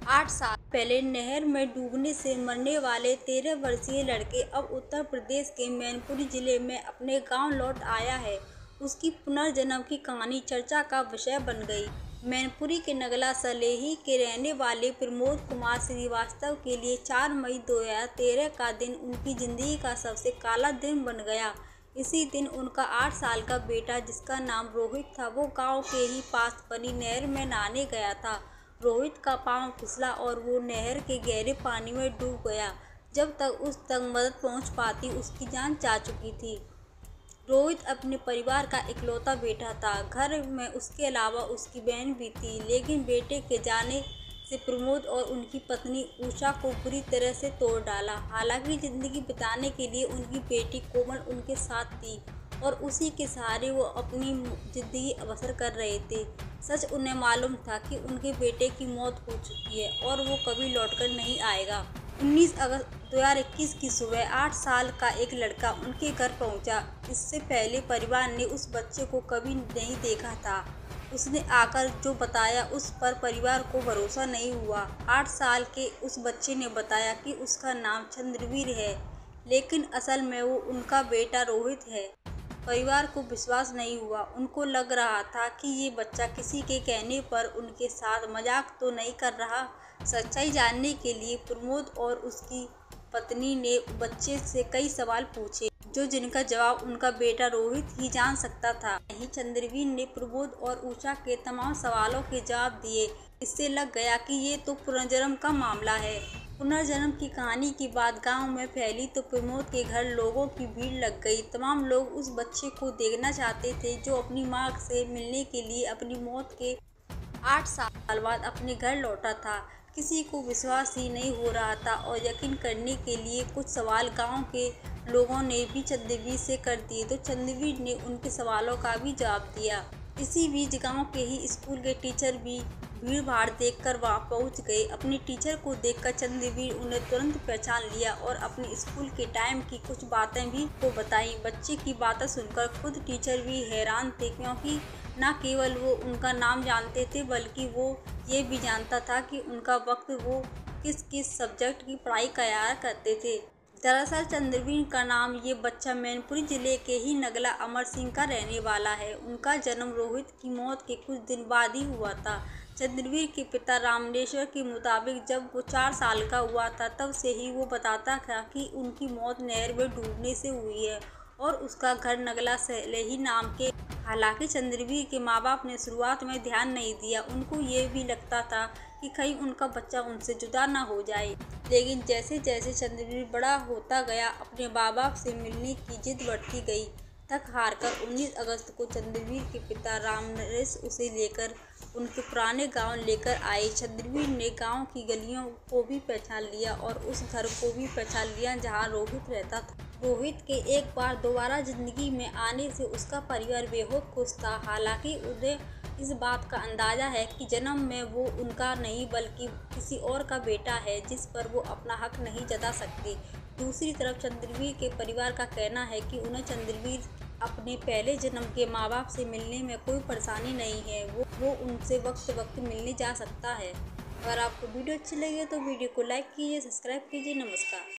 8 साल पहले नहर में डूबने से मरने वाले 13 वर्षीय लड़के अब उत्तर प्रदेश के मैनपुरी जिले में अपने गांव लौट आया है। उसकी पुनर्जन्म की कहानी चर्चा का विषय बन गई। मैनपुरी के नगला सलेही के रहने वाले प्रमोद कुमार श्रीवास्तव के लिए 4 मई 2013 का दिन उनकी जिंदगी का सबसे काला दिन बन गया। इसी दिन उनका 8 साल का बेटा, जिसका नाम रोहित था, वो गांव के ही पास बनी नहर में नहाने गया था। रोहित का पांव फिसला और वो नहर के गहरे पानी में डूब गया। जब तक उस तक मदद पहुंच पाती, उसकी जान जा चुकी थी। रोहित अपने परिवार का इकलौता बेटा था। घर में उसके अलावा उसकी बहन भी थी, लेकिन बेटे के जाने से प्रमोद और उनकी पत्नी उषा को बुरी तरह से तोड़ डाला। हालांकि जिंदगी बिताने के लिए उनकी बेटी कोमल उनके साथ थी और उसी के सहारे वो अपनी जिंदगी बसर कर रहे थे। सच उन्हें मालूम था कि उनके बेटे की मौत हो चुकी है और वो कभी लौटकर नहीं आएगा। 19 अगस्त 2021 की सुबह 8 साल का एक लड़का उनके घर पहुंचा। इससे पहले परिवार ने उस बच्चे को कभी नहीं देखा था। उसने आकर जो बताया, उस पर परिवार को भरोसा नहीं हुआ। 8 साल के उस बच्चे ने बताया कि उसका नाम चंद्रवीर है, लेकिन असल में वो उनका बेटा रोहित है। परिवार को विश्वास नहीं हुआ। उनको लग रहा था कि ये बच्चा किसी के कहने पर उनके साथ मजाक तो नहीं कर रहा। सच्चाई जानने के लिए प्रमोद और उसकी पत्नी ने बच्चे से कई सवाल पूछे, जिनका जवाब उनका बेटा रोहित ही जान सकता था। वहीं चंद्रवीर ने प्रमोद और उषा के तमाम सवालों के जवाब दिए। इससे लग गया कि ये तो पुनर्जन्म का मामला है। पुनर्जन्म की कहानी की बात गांव में फैली तो प्रमोद के घर लोगों की भीड़ लग गई। तमाम लोग उस बच्चे को देखना चाहते थे, जो अपनी मां से मिलने के लिए अपनी मौत के 8 साल बाद अपने घर लौटा था। किसी को विश्वास ही नहीं हो रहा था और यकीन करने के लिए कुछ सवाल गांव के लोगों ने भी चंद्रवीर से कर दिए, तो चंद्रवीर ने उनके सवालों का भी जवाब दिया। इसी बीच गांव के ही स्कूल के टीचर भी भीड़ भाड़ देखकर वहां पहुंच गए। अपने टीचर को देखकर चंद्रवीर उन्हें तुरंत पहचान लिया और अपने स्कूल के टाइम की कुछ बातें भी को बताई। बच्चे की बातें सुनकर खुद टीचर भी हैरान थे, क्योंकि न केवल वो उनका नाम जानते थे, बल्कि वो ये भी जानता था कि उनका वक्त वो किस किस सब्जेक्ट की पढ़ाई कराया करते थे। दरअसल चंद्रवीर का नाम ये बच्चा मैनपुरी जिले के ही नगला अमर सिंह का रहने वाला है। उनका जन्म रोहित की मौत के कुछ दिन बाद ही हुआ था। चंद्रवीर के पिता रामनेश्वर के मुताबिक जब वो 4 साल का हुआ था, तब से ही वो बताता था कि उनकी मौत नहर में डूबने से हुई है और उसका घर नगला सलेही नाम के। हालांकि चंद्रवीर के माँ बाप ने शुरुआत में ध्यान नहीं दिया। उनको ये भी लगता था कि कहीं उनका बच्चा उनसे जुदा ना हो जाए। लेकिन जैसे जैसे चंद्रवीर बड़ा होता गया, अपने माँ बाप से मिलने की जिद बढ़ती गई। थक हारकर 19 अगस्त को चंद्रवीर के पिता रामनरेश उसे लेकर उनके पुराने गांव लेकर आए। चंद्रवीर ने गांव की गलियों को भी पहचान लिया और उस घर को भी पहचान लिया जहां रोहित रहता था। रोहित के एक बार दोबारा जिंदगी में आने से उसका परिवार बेहद खुश था। हालांकि उन्हें इस बात का अंदाजा है कि जन्म में वो उनका नहीं, बल्कि किसी और का बेटा है, जिस पर वो अपना हक नहीं जता सकती। दूसरी तरफ चंद्रवीर के परिवार का कहना है कि उन्हें चंद्रवीर अपने पहले जन्म के माँ बाप से मिलने में कोई परेशानी नहीं है। वो उनसे वक्त मिलने जा सकता है। अगर आपको वीडियो अच्छी लगी तो वीडियो को लाइक कीजिए, सब्सक्राइब कीजिए। नमस्कार।